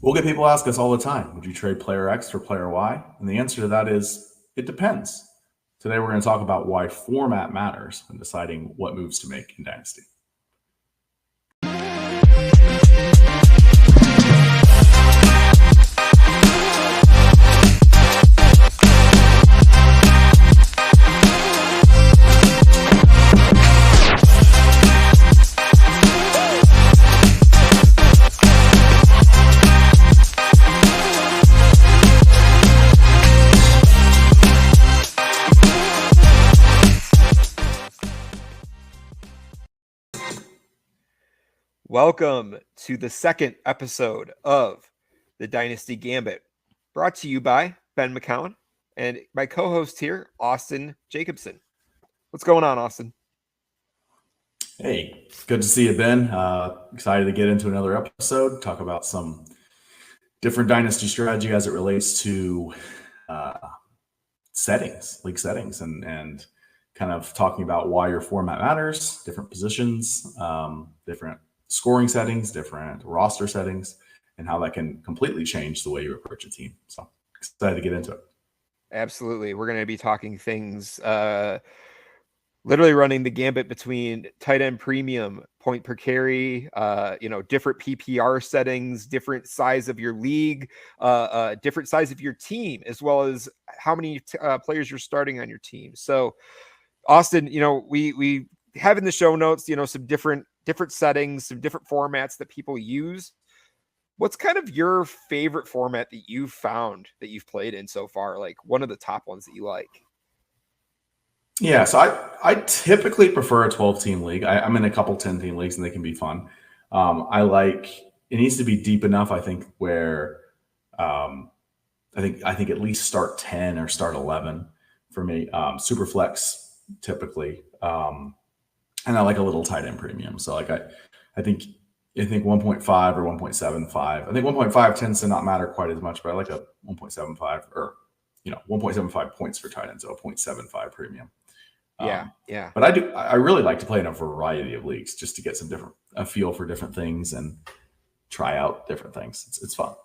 We'll get people ask us all the time, would you trade player X for player Y? And the answer to that is, it depends. Today, we're going to talk about why format matters when deciding what moves to make in Dynasty. Welcome to the second episode of the Dynasty Gambit, brought to you by Ben McCown and my co-host here, Austin Jacobson. What's going on, Austin? Hey, good to see you, Ben. Excited to get into another episode, talk about some different Dynasty strategy as it relates to league settings, and kind of talking about why your format matters, different positions, different scoring settings, different roster settings, and how that can completely change the way you approach a team. So excited to get into it. Absolutely. We're going to be talking things, literally running the gambit between tight end premium, point per carry, different PPR settings, different size of your league, different size of your team, as well as how many players you're starting on your team. So Austin, we have in the show notes, some different settings, some different formats that people use. What's kind of your favorite format that you've found that you've played in so far? Like one of the top ones that you like? Yeah, so I typically prefer a 12-team league. I'm in a couple 10-team leagues, and they can be fun. It needs to be deep enough, I think, where I think at least start 10 or start 11 for me. Superflex typically. And I like a little tight end premium. So like I think 1.5 or 1.75. I think 1.5 tends to not matter quite as much, but I like a 1.75 or 1.75 points for tight ends, so a 0.75 premium. Yeah. But I really like to play in a variety of leagues just to get a feel for different things and try out different things. It's fun.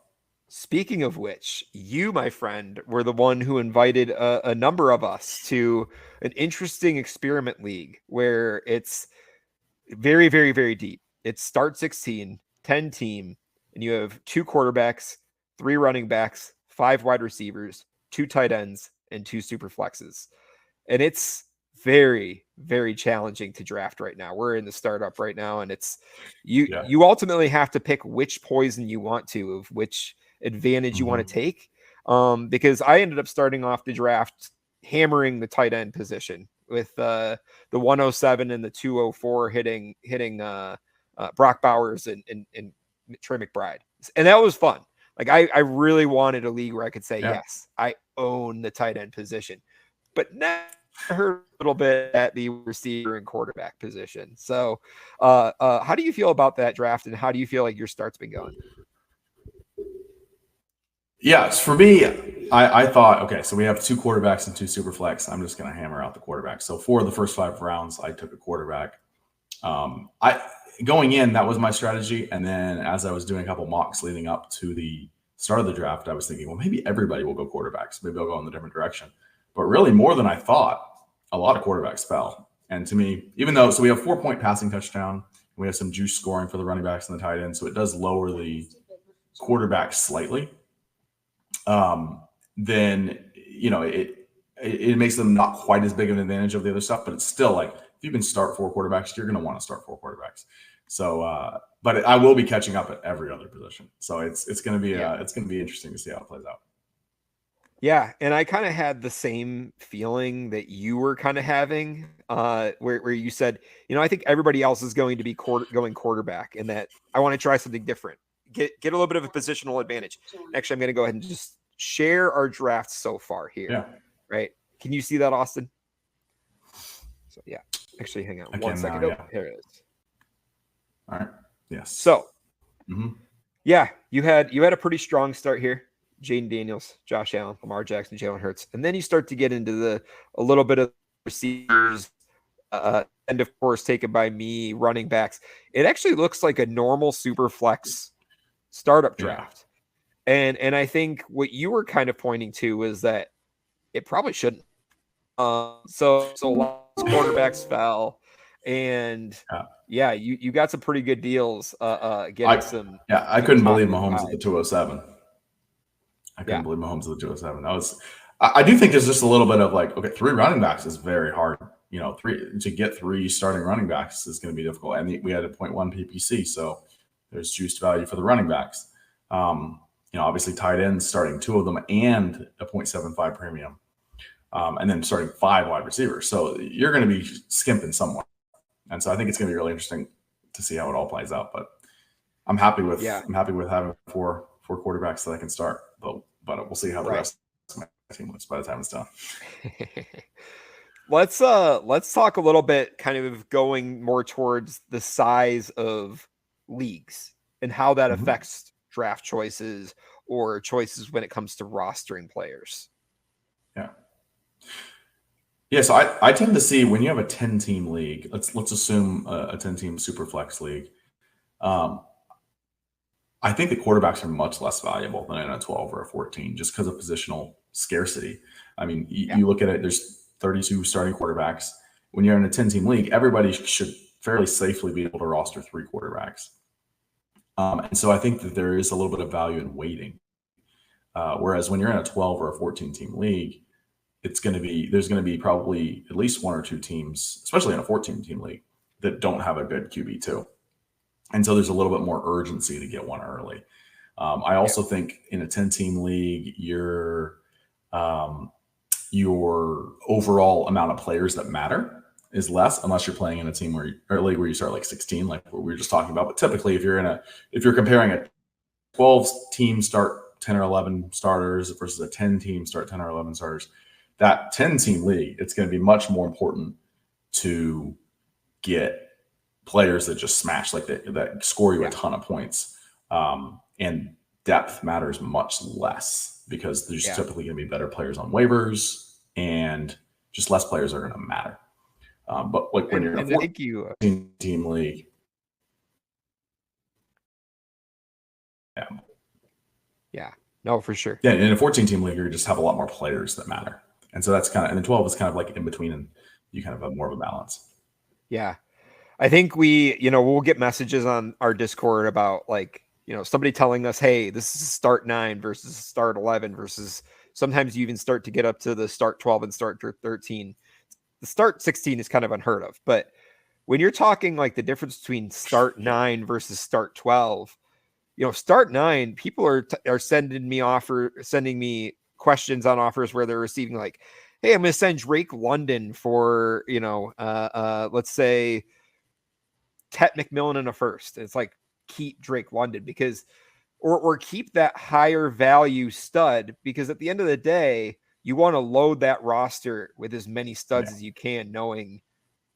Speaking of which, you, my friend, were the one who invited a number of us to an interesting experiment league where it's very, very, very deep. It's start 16, 10 team, and you have 2 quarterbacks, 3 running backs, 5 wide receivers, 2 tight ends, and 2 super flexes. And it's very, very challenging to draft right now. We're in the startup right now, and you ultimately have to pick which poison you want to, of which advantage you want to take. Because I ended up starting off the draft hammering the tight end position with the 107 and the 204 hitting Brock Bowers and Trey McBride. And that was fun. Like I really wanted a league where I could say, yes, I own the tight end position, but now I heard a little bit at the receiver and quarterback position. So how do you feel about that draft, and how do you feel like your start's been going? Yeah, for me, I thought, okay, so we have 2 quarterbacks and 2 super flex. I'm just going to hammer out the quarterback. So for the first 5 rounds, I took a quarterback. Going in, that was my strategy. And then as I was doing a couple mocks leading up to the start of the draft, I was thinking, well, maybe everybody will go quarterbacks. Maybe they'll go in a different direction. But really, more than I thought, a lot of quarterbacks fell. And to me, even though, so we have 4-point passing touchdown, and we have some juice scoring for the running backs and the tight end, so it does lower the quarterback slightly. Then it makes them not quite as big of an advantage of the other stuff, but it's still like if you can start 4 quarterbacks, you're going to want to start 4 quarterbacks. So, but I will be catching up at every other position. So it's going to be it's going to be interesting to see how it plays out. Yeah, and I kind of had the same feeling that you were kind of having, where you said, I think everybody else is going to be going quarterback, and that I want to try something different, get a little bit of a positional advantage. Actually, I'm going to go ahead and just share our drafts so far here. Yeah. Right? Can you see that, Austin? So yeah, actually, hang on one second. Here it is. All right. Yes. So, yeah, you had a pretty strong start here. Jaden Daniels, Josh Allen, Lamar Jackson, Jalen Hurts. And then you start to get into a little bit of receivers, and of course taken by me, running backs. It actually looks like a normal super flex startup draft. And I think what you were kind of pointing to was that it probably shouldn't. So a lot of quarterbacks fell, and Yeah. you got some pretty good deals. Getting some. I couldn't believe Mahomes at the 207. I couldn't believe Mahomes at the 207. I do think there's just a little bit of like, okay, 3 running backs is very hard. You know, to get 3 starting running backs is going to be difficult. And we had a 0.1 PPC, so there's juiced value for the running backs. You know, obviously tight ends starting 2 of them and a 0.75 premium. And then starting 5 wide receivers. So you're going to be skimping somewhere. And so I think it's going to be really interesting to see how it all plays out. But I'm happy with having 4 quarterbacks that I can start. But we'll see how the rest of my team looks by the time it's done. Let's talk a little bit kind of going more towards the size of leagues and how that affects draft choices or choices when it comes to rostering players. Yeah, so I tend to see when you have a 10-team league, let's assume a 10-team superflex league. I think the quarterbacks are much less valuable than in a 12 or a 14 just because of positional scarcity. I mean, you look at it, there's 32 starting quarterbacks. When you're in a 10-team league, everybody should fairly safely be able to roster 3 quarterbacks. And so I think that there is a little bit of value in waiting. Whereas when you're in a 12 or a 14-team league, there's going to be probably at least 1 or 2 teams, especially in a 14-team league, that don't have a good QB2. And so there's a little bit more urgency to get one early. I also think in a 10-team league, your overall amount of players that matter is less, unless you're playing in a team or a league where you start like 16, like what we were just talking about. But typically, if you're comparing a 12-team start 10 or 11 starters versus a 10-team start 10 or 11 starters, that 10-team league, it's going to be much more important to get players that just smash, like that score you a ton of points. And depth matters much less because there's typically going to be better players on waivers and just less players are going to matter. But like when you're in a 14-team league, no, for sure. Yeah, in a 14-team league, you just have a lot more players that matter. And so that's and the 12 is kind of like in between, and you kind of have more of a balance. Yeah. I think we'll get messages on our Discord about like, somebody telling us, hey, this is start 9 versus start 11 versus sometimes you even start to get up to the start 12 and start 13. The start 16 is kind of unheard of. But when you're talking like the difference between start 9 versus start 12, start 9, people are sending me questions on offers where they're receiving like, hey, I'm going to send Drake London for, let's say Tet McMillan in a first. It's like, keep Drake London because, or keep that higher value stud, because at the end of the day, you want to load that roster with as many studs as you can, knowing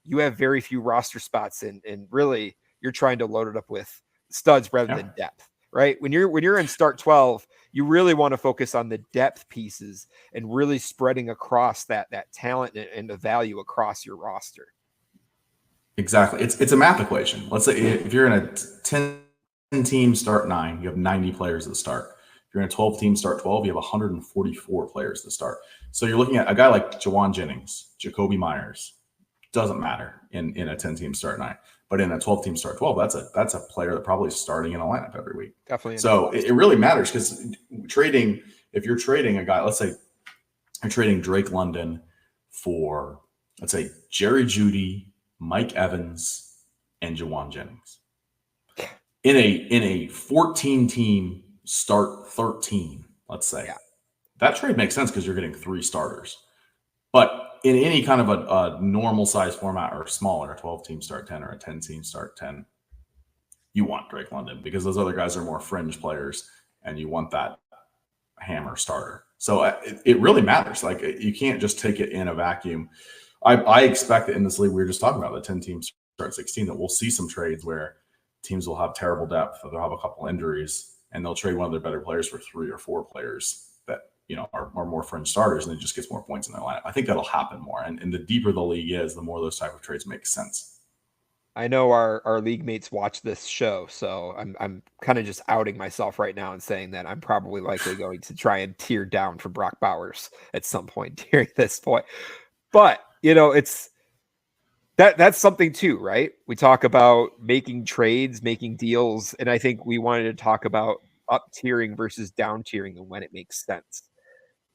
you have very few roster spots and really you're trying to load it up with studs rather than depth. Right. When you're in start 12, you really want to focus on the depth pieces and really spreading across that talent and the value across your roster. Exactly. It's a math equation. Let's say if you're in a 10-team start 9, you have 90 players at the start. If you're in a 12-team start 12, you have 144 players to start. So you're looking at a guy like Jawan Jennings, Jacoby Myers. Doesn't matter in a 10-team start 9. But in a 12-team start 12, that's a player that probably is starting in a lineup every week. Definitely. So it really matters because if you're trading a guy, let's say you're trading Drake London for, let's say, Jerry Jeudy, Mike Evans, and Jawan Jennings. In a 14-team start 13, let's say, that trade makes sense because you're getting 3 starters. But in any kind of a normal size format or smaller, a 12-team start 10 or a 10-team start 10, you want Drake London because those other guys are more fringe players and you want that hammer starter. So it really matters. Like you can't just take it in a vacuum. I expect that in this league we were just talking about, the 10-team start 16, that we'll see some trades where teams will have terrible depth or they'll have a couple injuries and they'll trade one of their better players for 3 or 4 players that are more fringe starters, and it just gets more points in their lineup. I think that'll happen more. And the deeper the league is, the more those type of trades make sense. I know our league mates watch this show, so I'm kind of just outing myself right now and saying that I'm probably likely going to try and tear down for Brock Bowers at some point during this point. But it's that's something too, right? We talk about making trades, making deals, and I think we wanted to talk about up tiering versus down tiering and when it makes sense.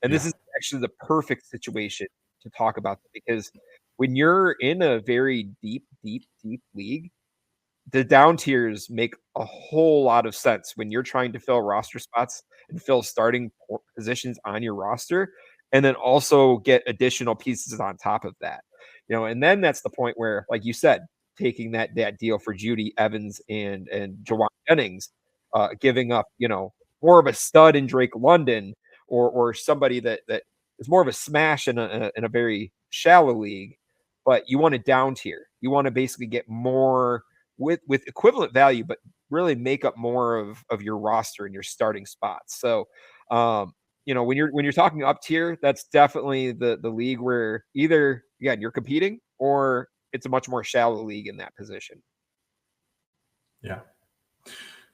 And this Yeah. is actually the perfect situation to talk about because when you're in a very deep, deep, deep league, the down tiers make a whole lot of sense when you're trying to fill roster spots and fill starting positions on your roster, and then also get additional pieces on top of that. And then that's the point where, like you said, taking that deal for Judy Evans and Jawan Jennings, giving up, more of a stud in Drake London or somebody that is more of a smash in a very shallow league, but you want to down tier. You want to basically get more with equivalent value, but really make up more of your roster and your starting spots. So, when you're talking up tier, that's definitely the league where either again you're competing or it's a much more shallow league in that position. Yeah.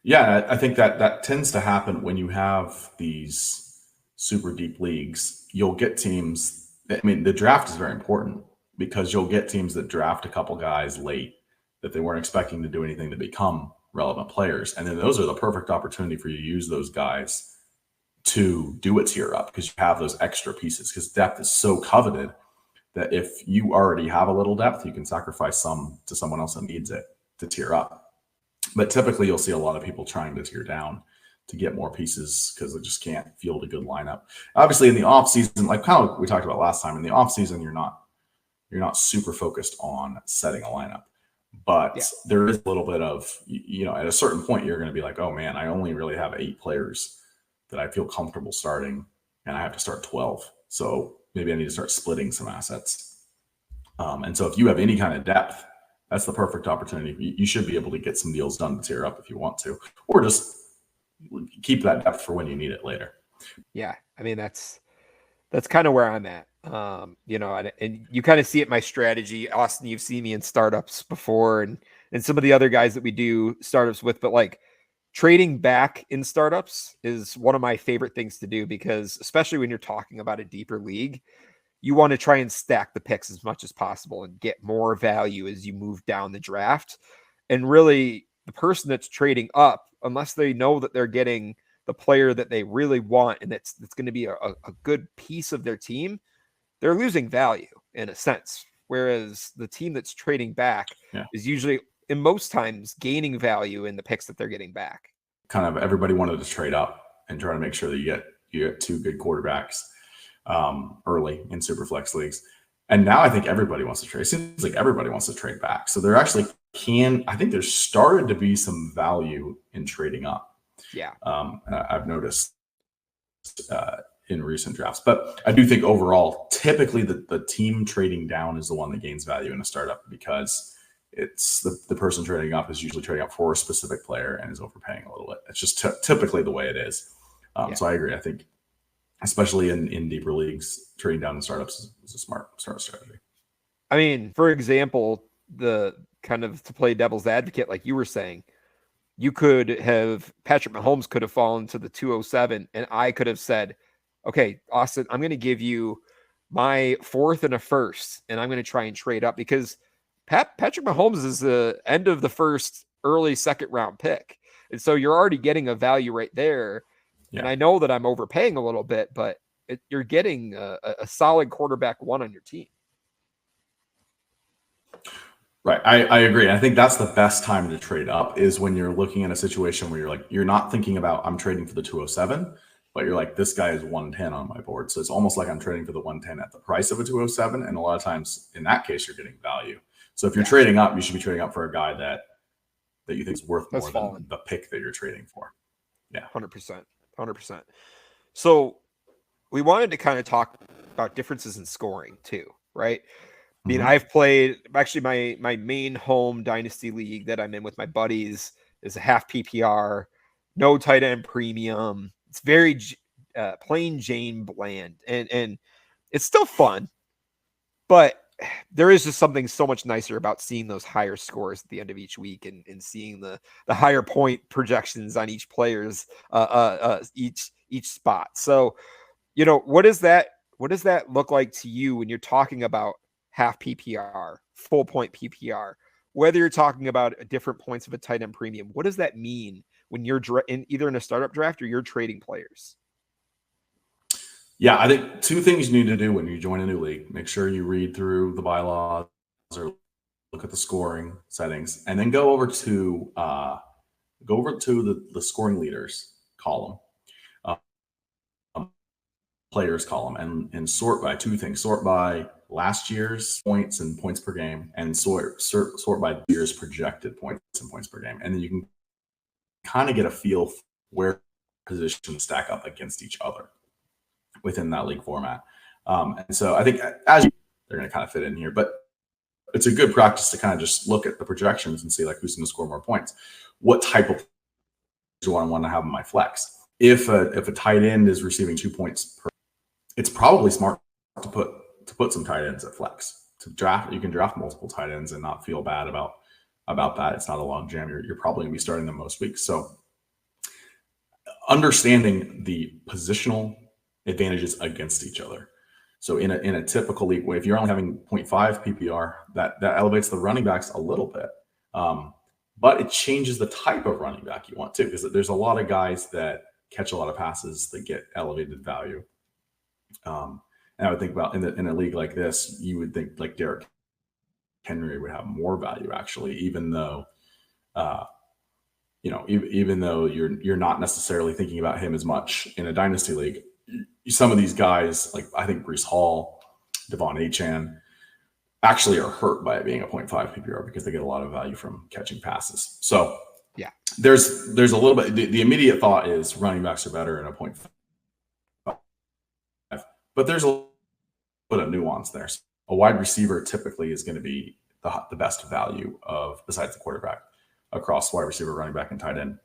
Yeah, I think that tends to happen when you have these super deep leagues. You'll get teams. I mean, the draft is very important because you'll get teams that draft a couple guys late that they weren't expecting to do anything to become relevant players, and then those are the perfect opportunity for you to use those guys to do a tier up because you have those extra pieces. Because depth is so coveted that if you already have a little depth, you can sacrifice some to someone else that needs it to tier up. But typically, you'll see a lot of people trying to tier down to get more pieces because they just can't field a good lineup. Obviously, in the off season, like kind of we talked about last time, in the off season, you're not super focused on setting a lineup, but Yeah. there is a little bit of at a certain point, you're going to be like, oh man, I only really have 8 players that I feel comfortable starting, and I have to start 12. So maybe I need to start splitting some assets. And so if you have any kind of depth, that's the perfect opportunity. You should be able to get some deals done to tier up if you want to, or just keep that depth for when you need it later. Yeah. I mean, that's kind of where I'm at. And you kind of see it my strategy. Austin, you've seen me in startups before and some of the other guys that we do startups with, but like trading back in startups is one of my favorite things to do because especially when you're talking about a deeper league, you want to try and stack the picks as much as possible and get more value as you move down the draft. And really, the person that's trading up, unless they know that they're getting the player that they really want and that's going to be a good piece of their team, they're losing value in a sense. Whereas the team that's trading back is usually, in most times, gaining value in the picks that they're getting back. Kind of everybody wanted to trade up and try to make sure that you get 2 good quarterbacks early in superflex leagues. And now I think everybody wants to trade. It seems like everybody wants to trade back. So there actually I think there's started to be some value in trading up. Yeah. I've noticed in recent drafts. But I do think overall, typically the team trading down is the one that gains value in a startup because it's the person trading up is usually trading up for a specific player and is overpaying a little bit. It's just typically the way it is. So I agree. I think especially in deeper leagues, trading down in startups is a smart strategy. I mean, for example, the kind of to play devil's advocate, like you were saying, Patrick Mahomes could have fallen to the 207 and I could have said, okay, Austin, I'm going to give you my 4th and a 1st, and I'm going to try and trade up because Patrick Mahomes is the end of the 1st, early 2nd round pick. And so you're already getting a value right there. Yeah. And I know that I'm overpaying a little bit, but you're getting a solid quarterback 1 on your team. Right. I agree. I think that's the best time to trade up is when you're looking at a situation where you're not thinking about I'm trading for the 207, but you're like, this guy is 110 on my board. So it's almost like I'm trading for the 110 at the price of a 207. And a lot of times in that case, you're getting value. So if you're trading up, you should be trading up for a guy that you think is worth more than the pick that you're trading for. Yeah. 100%. 100%. So we wanted to kind of talk about differences in scoring too, right? I mean, I've played actually my main home dynasty league that I'm in with my buddies is a half PPR, no tight end premium. It's very plain Jane bland, and it's still fun. But there is just something so much nicer about seeing those higher scores at the end of each week and seeing the higher point projections on each player's each spot. So, what does that look like to you when you're talking about half PPR, full point PPR? Whether you're talking about different points of a tight end premium, what does that mean when you're either in a startup draft or you're trading players? Yeah, I think two things you need to do when you join a new league. Make sure you read through the bylaws or look at the scoring settings, and then go over to the scoring leaders column, players column, and sort by two things. Sort by last year's points and points per game, and sort by the year's projected points and points per game. And then you can kind of get a feel for where positions stack up against each other within that league format. And so I think they're going to kind of fit in here, but it's a good practice to kind of just look at the projections and see like who's going to score more points. What type of do I want to have in my flex? If a tight end is receiving 2 points per, it's probably smart to put some tight ends at flex. To draft, you can draft multiple tight ends and not feel bad about that. It's not a long jam. You're probably going to be starting them most weeks. So understanding the positional advantages against each other. So in a typical league, if you're only having 0.5 PPR, that elevates the running backs a little bit. But it changes the type of running back you want too, because there's a lot of guys that catch a lot of passes that get elevated value. And I would think about in a league like this, you would think like Derrick Henry would have more value actually, even though even though you're not necessarily thinking about him as much in a dynasty league. Some of these guys, like I think Breece Hall, Devon Achane, actually are hurt by it being a 0.5 PPR because they get a lot of value from catching passes. So yeah, there's a little bit. The immediate thought is running backs are better in a 0.5, but there's a bit of nuance there. So a wide receiver typically is going to be the best value of besides the quarterback across wide receiver, running back, and tight end.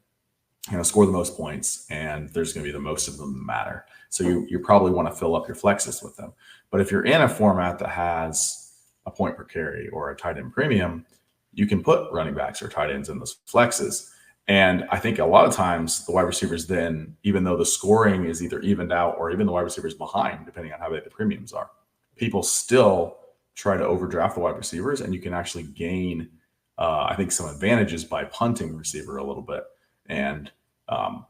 Score the most points, and there's going to be the most of them that matter. So you probably want to fill up your flexes with them. But if you're in a format that has a point per carry or a tight end premium, you can put running backs or tight ends in those flexes. And I think a lot of times the wide receivers then, even though the scoring is either evened out or even the wide receivers behind, depending on how big the premiums are, people still try to overdraft the wide receivers, and you can actually gain, I think, some advantages by punting receiver a little bit and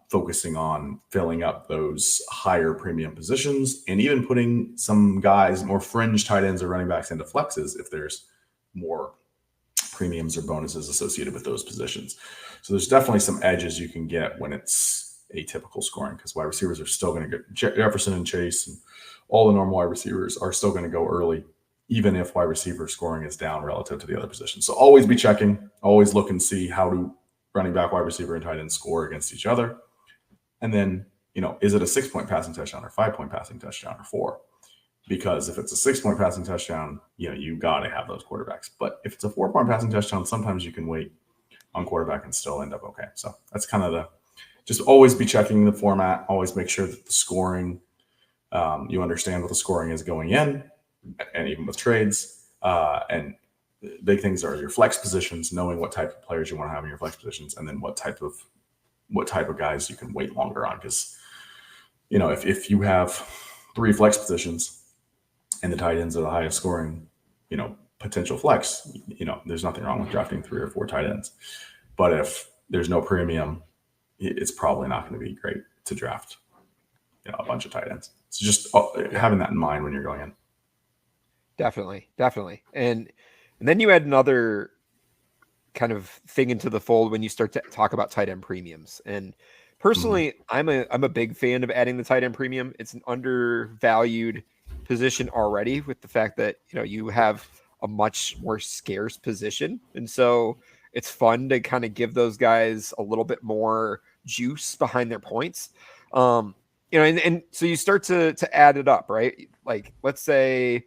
focusing on filling up those higher premium positions, and even putting some guys, more fringe tight ends or running backs, into flexes if there's more premiums or bonuses associated with those positions. So there's definitely some edges you can get when it's atypical scoring, because wide receivers are still going to get Jefferson and Chase and all the normal wide receivers are still going to go early, even if wide receiver scoring is down relative to the other positions. So always be checking, always look and see how do running back, wide receiver, and tight end score against each other. And then, is it a 6-point passing touchdown or 5-point passing touchdown or 4? Because if it's a 6-point passing touchdown, you got to have those quarterbacks. But if it's a 4-point passing touchdown, sometimes you can wait on quarterback and still end up okay. So that's kind of just always be checking the format, always make sure that the scoring, you understand what the scoring is going in, and even with trades. And big things are your flex positions, knowing what type of players you want to have in your flex positions, and then what type of guys you can wait longer on. Because if you have 3 flex positions and the tight ends are the highest scoring potential flex, there's nothing wrong with drafting 3 or 4 tight ends. But if there's no premium, it's probably not going to be great to draft a bunch of tight ends. So just having that in mind when you're going in. Definitely. And then you add another kind of thing into the fold when you start to talk about tight end premiums. And personally, I'm a big fan of adding the tight end premium. It's an undervalued position already, with the fact that you have a much more scarce position, and so it's fun to kind of give those guys a little bit more juice behind their points. And so you start to add it up, right? Like, let's say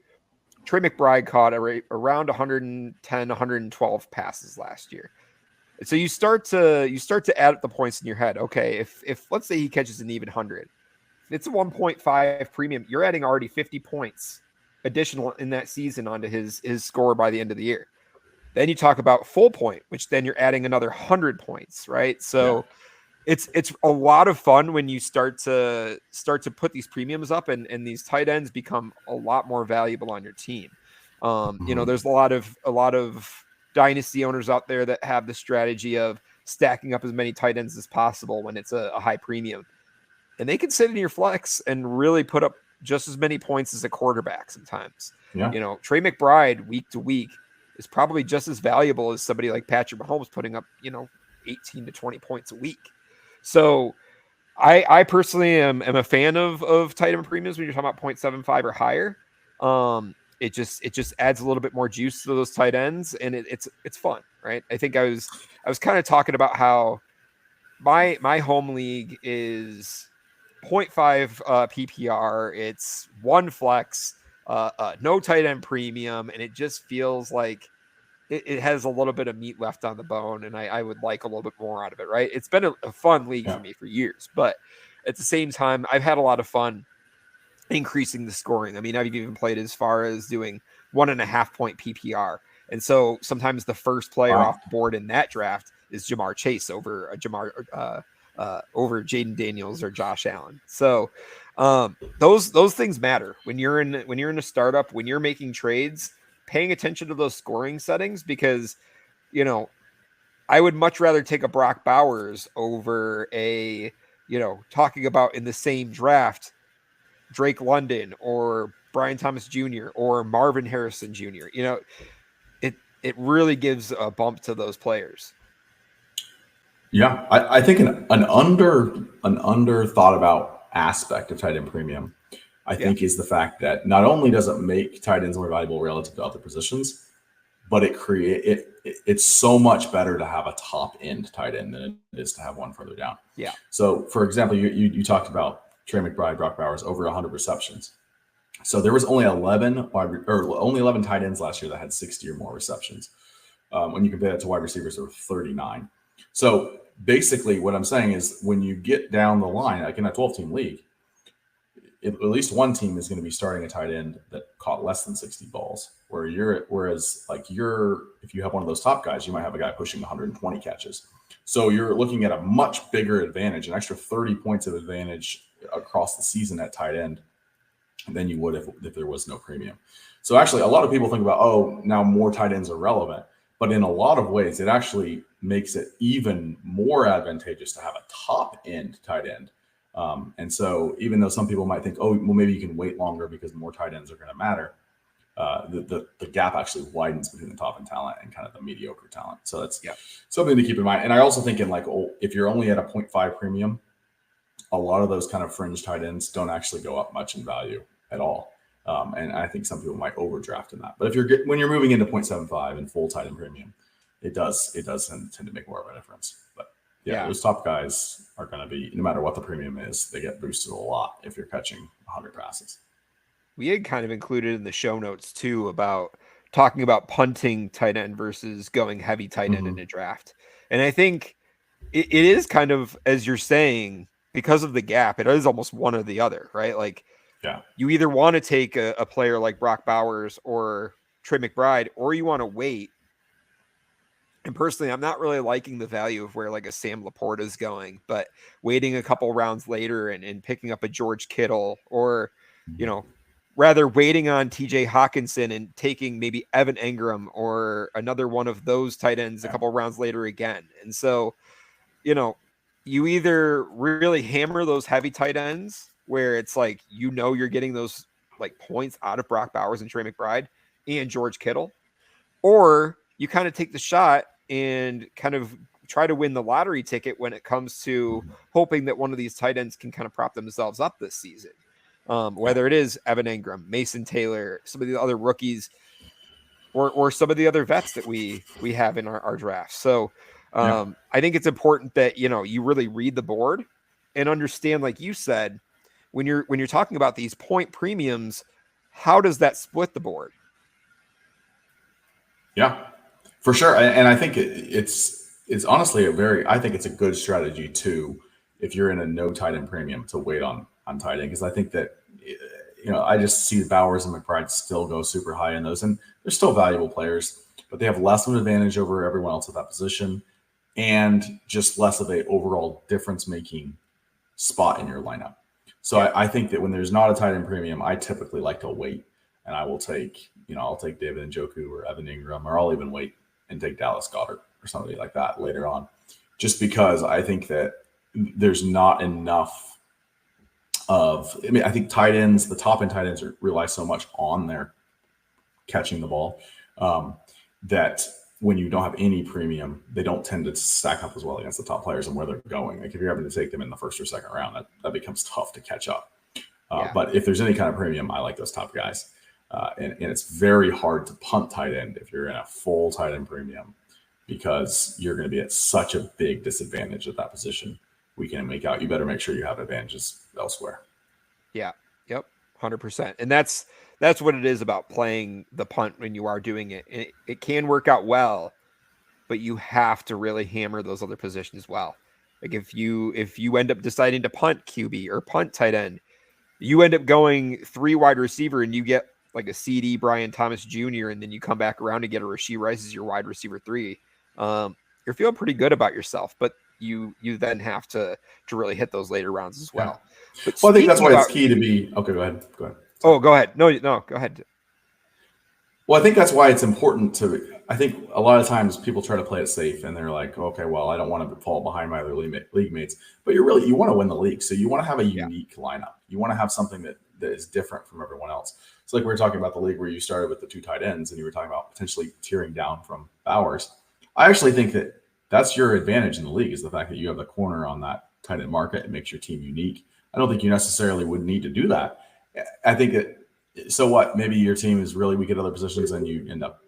Trey McBride caught around 110, 112 passes last year. And so you start to add up the points in your head. Okay, if let's say he catches an even 100, it's a 1.5 premium. You're adding already 50 points additional in that season onto his score by the end of the year. Then you talk about full point, which then you're adding another 100 points, right? So it's a lot of fun when you start to put these premiums up, and these tight ends become a lot more valuable on your team. There's a lot of dynasty owners out there that have the strategy of stacking up as many tight ends as possible when it's a high premium, and they can sit in your flex and really put up just as many points as a quarterback sometimes. Yeah. Trey McBride week to week is probably just as valuable as somebody like Patrick Mahomes putting up 18 to 20 points a week. So I personally am a fan of tight end premiums when you're talking about 0.75 or higher. It just adds a little bit more juice to those tight ends, and it's fun, right? I think I was kind of talking about how my home league is 0.5 PPR. It's one flex, no tight end premium, and it just feels like it has a little bit of meat left on the bone, and I would like a little bit more out of it, right? It's been a fun league for me for years, but at the same time, I've had a lot of fun increasing the scoring. I mean, I've even played as far as doing 1.5 point PPR. And so sometimes the first player off the board in that draft is Jamar Chase over over Jaden Daniels or Josh Allen. So those things matter when you're in a startup, when you're making trades, paying attention to those scoring settings, because I would much rather take a Brock Bowers over talking about in the same draft Drake London or Brian Thomas Jr. or Marvin Harrison Jr. It really gives a bump to those players. Yeah, I think an under thought about aspect of tight end premium, I think, is the fact that not only does it make tight ends more valuable relative to other positions, but it's so much better to have a top end tight end than it is to have one further down. Yeah. So, for example, you talked about Trey McBride, Brock Bowers, over 100 receptions. So there was only 11 tight ends last year that had 60 or more receptions. When you compare that to wide receivers, there were 39. So basically what I'm saying is when you get down the line, like in a 12-team league, at least one team is going to be starting a tight end that caught less than 60 balls. Whereas if you have one of those top guys, you might have a guy pushing 120 catches. So you're looking at a much bigger advantage, an extra 30 points of advantage across the season at tight end than you would if there was no premium. So actually, a lot of people think about, now more tight ends are relevant. But in a lot of ways, it actually makes it even more advantageous to have a top end tight end. And so even though some people might think, maybe you can wait longer because more tight ends are going to matter, the gap actually widens between the top end talent and kind of the mediocre talent. So that's something to keep in mind. And I also think if you're only at a 0.5 premium, a lot of those kind of fringe tight ends don't actually go up much in value at all. And I think some people might overdraft in that. But when you're moving into 0.75 and full tight end premium, it does tend to make more of a difference. But those top guys are going to be, no matter what the premium is, they get boosted a lot if you're catching 100 passes. We had kind of included in the show notes too about talking about punting tight end versus going heavy tight end in a draft. And I think it is kind of, as you're saying, because of the gap, it is almost one or the other, right? Like, you either want to take a player like Brock Bowers or Trey McBride, or you want to wait. And personally, I'm not really liking the value of where like a Sam Laporta is going, but waiting a couple rounds later and picking up a George Kittle, or, rather waiting on TJ Hawkinson and taking maybe Evan Engram or another one of those tight ends a couple rounds later again. And so, you either really hammer those heavy tight ends where it's like, you're getting those like points out of Brock Bowers and Trey McBride and George Kittle, or you kind of take the shot and kind of try to win the lottery ticket when it comes to hoping that one of these tight ends can kind of prop themselves up this season. Whether it is Evan Engram, Mason Taylor, some of the other rookies, or some of the other vets that we have in our draft. So I think it's important that, you really read the board and understand, like you said, when you're talking about these point premiums, how does that split the board? Yeah, for sure. And I think it's honestly I think it's a good strategy too, if you're in a no tight end premium, to wait on tight end, because I think that I just see Bowers and McBride still go super high in those, and they're still valuable players, but they have less of an advantage over everyone else at that position, and just less of a overall difference making spot in your lineup. So I think that when there's not a tight end premium, I typically like to wait, and I will take, I'll take David Njoku or Evan Ingram, or I'll even wait and take Dallas Goedert or somebody like that later on, just because I think that there's not enough I think tight ends, the top end tight ends rely so much on their catching the ball that when you don't have any premium, they don't tend to stack up as well against the top players and where they're going. Like if you're having to take them in the first or second round, that becomes tough to catch up. But if there's any kind of premium, I like those top guys. And it's very hard to punt tight end if you're in a full tight end premium, because you're going to be at such a big disadvantage at that position week in and week out. You better make sure you have advantages elsewhere. Yeah. Yep. 100%. And that's what it is about playing the punt when you are doing it. It can work out well, but you have to really hammer those other positions well. Like if you end up deciding to punt QB or punt tight end, you end up going 3 wide receiver and you get like a CD Brian Thomas Jr. and then you come back around to get a Rashee Rice as your wide receiver 3. You're feeling pretty good about yourself, but you then have to really hit those later rounds as well. Yeah. Well, I think that's why it's key to be. Okay, go ahead. Sorry. Oh, go ahead. No, go ahead. Well, I think that's why it's important to. I think a lot of times people try to play it safe, and they're like, "Okay, well, I don't want to fall behind my other league mates." But you want to win the league, so you want to have a unique lineup. You want to have something that is different from everyone else. So, like we were talking about the league where you started with the 2 tight ends, and you were talking about potentially tearing down from Bowers. I actually think that that's your advantage in the league, is the fact that you have the corner on that tight end market. It makes your team unique. I don't think you necessarily would need to do that. I think that, so what, maybe your team is really weak at other positions and you end up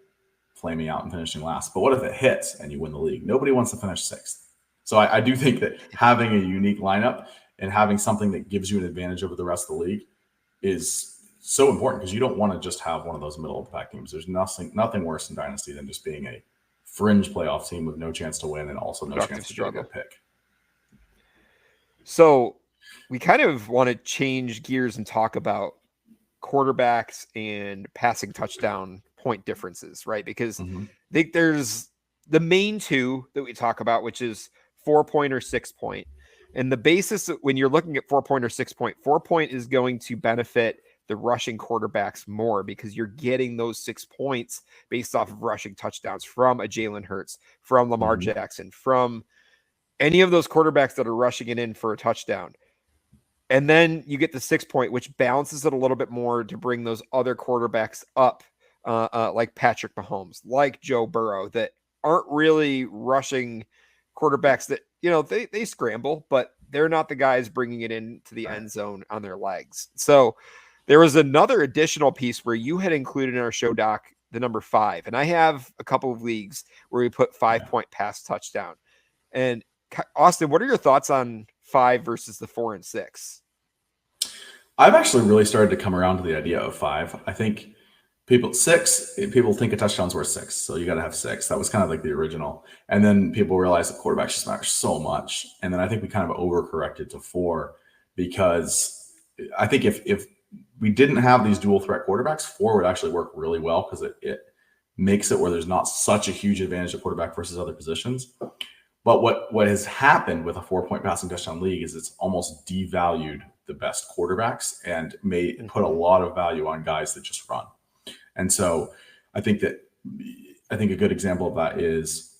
flaming out and finishing last. But what if it hits and you win the league? Nobody wants to finish 6th. So I do think that having a unique lineup and having something that gives you an advantage over the rest of the league is so important, because you don't want to just have one of those middle of the pack teams. There's nothing worse in Dynasty than just being a fringe playoff team with no chance to win and also no chance to get a pick. So we kind of want to change gears and talk about quarterbacks and passing touchdown point differences, right? Because I think there's the main 2 that we talk about, which is 4-point or 6-point. And the basis when you're looking at 4-point or 6-point, 4-point is going to benefit the rushing quarterbacks more, because you're getting those 6 points based off of rushing touchdowns from a Jalen Hurts, from Lamar Jackson, from any of those quarterbacks that are rushing it in for a touchdown. And then you get the 6-point, which balances it a little bit more to bring those other quarterbacks up, like Patrick Mahomes, like Joe Burrow, that aren't really rushing quarterbacks that, they scramble, but they're not the guys bringing it into the end zone on their legs. So there was another additional piece where you had included in our show doc the number 5. And I have a couple of leagues where we put 5-point pass touchdown. And Austin, what are your thoughts on 5 versus the 4 and 6? I've actually really started to come around to the idea of 5. I think people think a touchdown's worth 6, so you got to have 6. That was kind of like the original, and then people realized that quarterbacks just matter so much, and then I think we kind of overcorrected to 4, because I think if we didn't have these dual threat quarterbacks, 4 would actually work really well, because it makes it where there's not such a huge advantage at quarterback versus other positions. But what has happened with a 4-point passing touchdown league is it's almost devalued the best quarterbacks and may put a lot of value on guys that just run. And so I think a good example of that is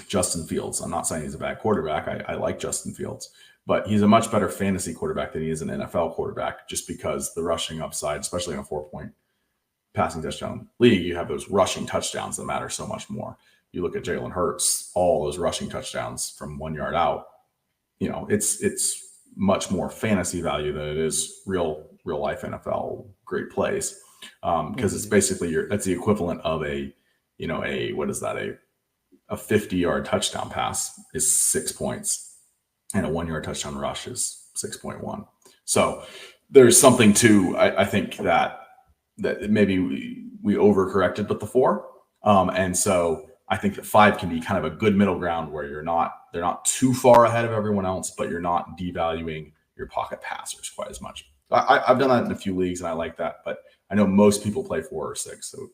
Justin Fields. I'm not saying he's a bad quarterback. I like Justin Fields, but he's a much better fantasy quarterback than he is an NFL quarterback, just because the rushing upside, especially in a 4-point passing touchdown league, you have those rushing touchdowns that matter so much more. You look at Jalen Hurts, all those rushing touchdowns from 1 yard out, it's much more fantasy value than it is real life NFL great plays. Because it's basically that's the equivalent of a 50-yard touchdown pass is 6 points, and a 1 yard touchdown rush is 6.1. So there's something to, I think that maybe we overcorrected with the 4. And so I think that 5 can be kind of a good middle ground where they're not too far ahead of everyone else, but you're not devaluing your pocket passers quite as much. I've done that in a few leagues and I like that, but I know most people play 4 or 6. So,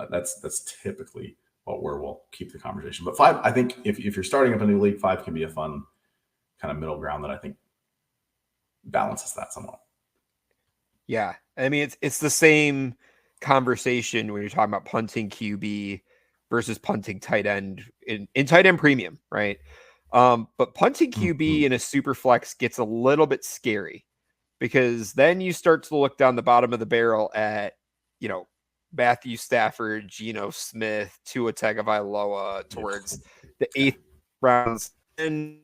that's typically where we'll keep the conversation. But 5, I think if you're starting up a new league, 5 can be a fun kind of middle ground that I think balances that somewhat. Yeah. I mean, it's the same conversation when you're talking about punting QB versus punting tight end in tight end premium, right? But punting QB in a super flex gets a little bit scary because then you start to look down the bottom of the barrel at, Matthew Stafford, Geno Smith, Tua Tagovailoa towards the 8th rounds. And,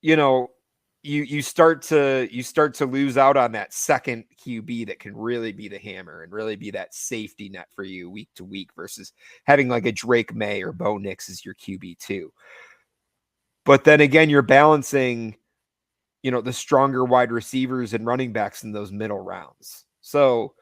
you know, you start to lose out on that second QB that can really be the hammer and really be that safety net for you week to week versus having like a Drake May or Bo Nix as your QB2. But then again, you're balancing, the stronger wide receivers and running backs in those middle rounds. So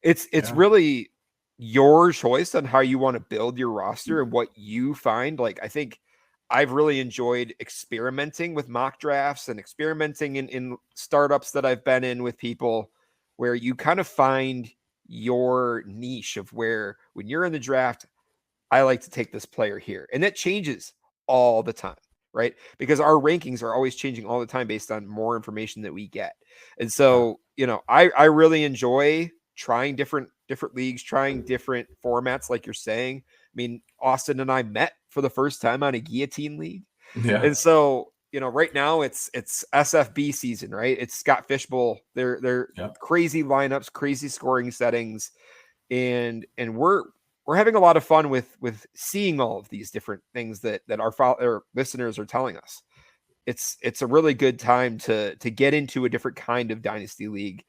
it's really your choice on how you want to build your roster and what you find. Like, I think I've really enjoyed experimenting with mock drafts and experimenting in startups that I've been in with people where you kind of find your niche of where when you're in the draft, I like to take this player here. And that changes all the time, right? Because our rankings are always changing all the time based on more information that we get. And so, I really enjoy trying different leagues, trying different formats, like you're saying. I mean, Austin and I met for the first time on a guillotine league. Yeah. And so, right now it's SFB season, right? It's Scott Fishbowl. They're crazy lineups, crazy scoring settings. And we're having a lot of fun with seeing all of these different things that our listeners are telling us. It's a really good time to get into a different kind of dynasty league.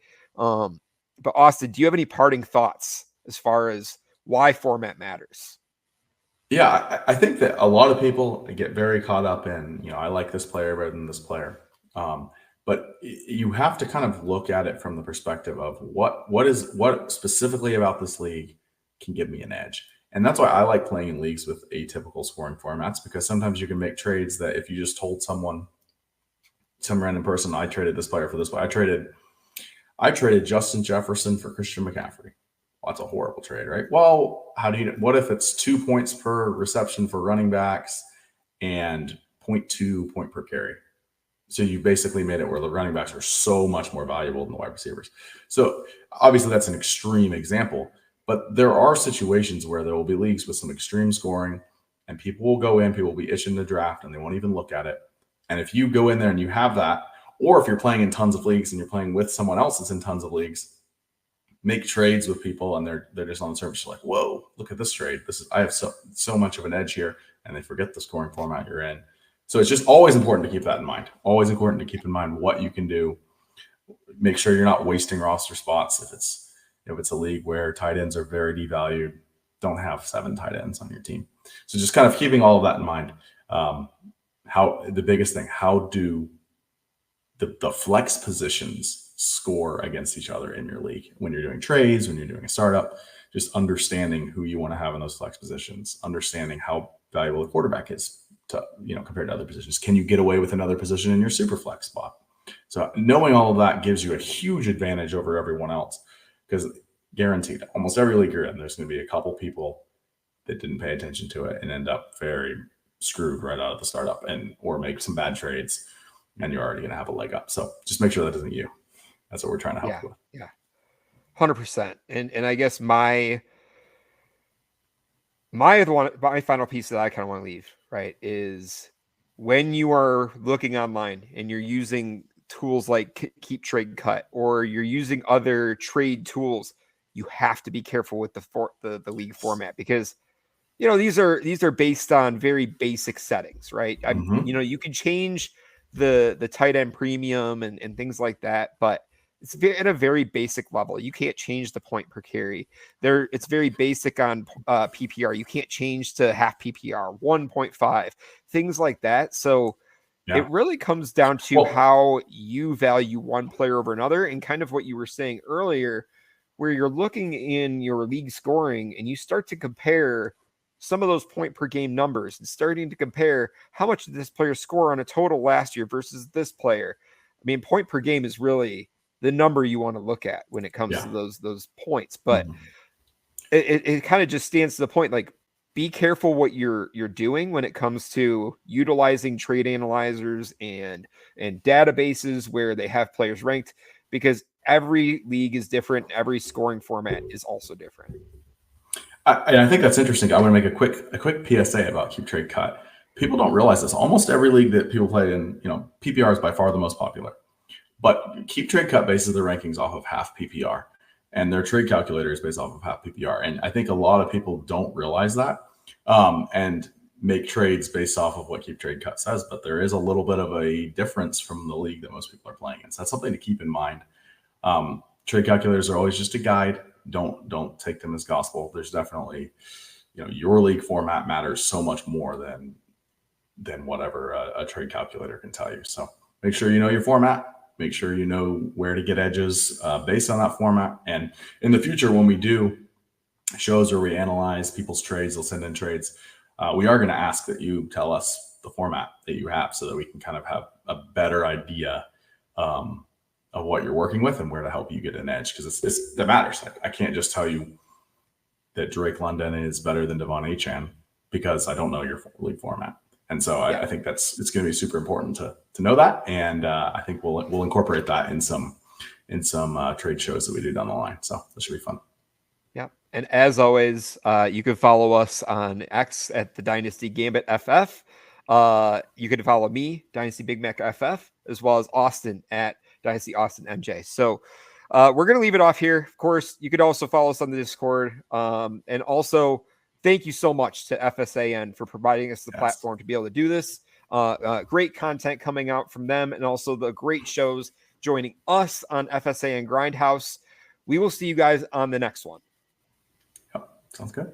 But Austin, do you have any parting thoughts as far as why format matters? Yeah, I think that a lot of people get very caught up in, I like this player better than this player. But you have to kind of look at it from the perspective of what specifically about this league can give me an edge. And that's why I like playing in leagues with atypical scoring formats, because sometimes you can make trades that if you just told some random person, I traded this player for this player. I traded Justin Jefferson for Christian McCaffrey. Well, that's a horrible trade, right? Well, what if it's 2 points per reception for running backs and 0.2 point per carry? So you basically made it where the running backs are so much more valuable than the wide receivers. So obviously that's an extreme example, but there are situations where there will be leagues with some extreme scoring and people will be itching to draft and they won't even look at it. And if you go in there and you have that, or if you're playing in tons of leagues and you're playing with someone else that's in tons of leagues, make trades with people and they're just on the surface like, whoa, look at this trade. I have so much of an edge here, and they forget the scoring format you're in. So it's just always important to keep that in mind. Always important to keep in mind what you can do. Make sure you're not wasting roster spots. If it's a league where tight ends are very devalued, don't have 7 tight ends on your team. So just kind of keeping all of that in mind. The biggest thing, how do the flex positions score against each other in your league when you're doing trades, when you're doing a startup, just understanding who you want to have in those flex positions, understanding how valuable a quarterback is to, compared to other positions. Can you get away with another position in your super flex spot? So knowing all of that gives you a huge advantage over everyone else, because guaranteed almost every league you're in, there's going to be a couple people that didn't pay attention to it and end up very screwed right out of the startup or make some bad trades, and you're already going to have a leg up. So just make sure that isn't you. That's what we're trying to help with. Yeah. 100%. And I guess my final piece that I kind of want to leave, right, is when you are looking online and you're using tools like Keep Trade Cut, or you're using other trade tools, you have to be careful with the league format, because these are based on very basic settings, right? You can change the tight end premium and things like that, but it's at a very basic level. You can't change the point per carry. It's very basic on PPR. You can't change to half PPR, 1.5, things like that. So it really comes down to how you value one player over another, and kind of what you were saying earlier, where you're looking in your league scoring and you start to compare some of those point per game numbers and starting to compare how much did this player score on a total last year versus this player. I mean, point per game is really the number you want to look at when it comes to Yeah. those points. But Mhm. it kind of just stands to the point, like, be careful what you're doing when it comes to utilizing trade analyzers and databases where they have players ranked, because every league is different. Every scoring format is also different. I think that's interesting. I want to make a quick PSA about Keep Trade Cut. People don't realize this. Almost every league that people play in, PPR is by far the most popular. But Keep Trade Cut bases their rankings off of half PPR, and their trade calculator is based off of half PPR. And I think a lot of people don't realize that, and make trades based off of what Keep Trade Cut says. But there is a little bit of a difference from the league that most people are playing in. So that's something to keep in mind. Trade calculators are always just a guide. Don't take them as gospel. There's definitely, your league format matters so much more than whatever a trade calculator can tell you. So make sure you know your format. Make sure you know where to get edges based on that format. And in the future, when we do shows where we analyze people's trades, they'll send in trades. We are going to ask that you tell us the format that you have so that we can kind of have a better idea of what you're working with and where to help you get an edge, because that matters. I can't just tell you that Drake London is better than Devon Achane because I don't know your league format. And so I think it's going to be super important to know that, and I think we'll incorporate that in some trade shows that we do down the line. So this should be fun. Yeah, and as always, you can follow us on X at the Dynasty Gambit FF. You can follow me, Dynasty Big Mac FF, as well as Austin at Dynasty Austin MJ. So we're going to leave it off here. Of course, you could also follow us on the Discord, and also thank you so much to FSAN for providing us the platform to be able to do this. Great content coming out from them, and also the great shows joining us on FSAN Grindhouse. We will see you guys on the next one. Yep. Sounds good.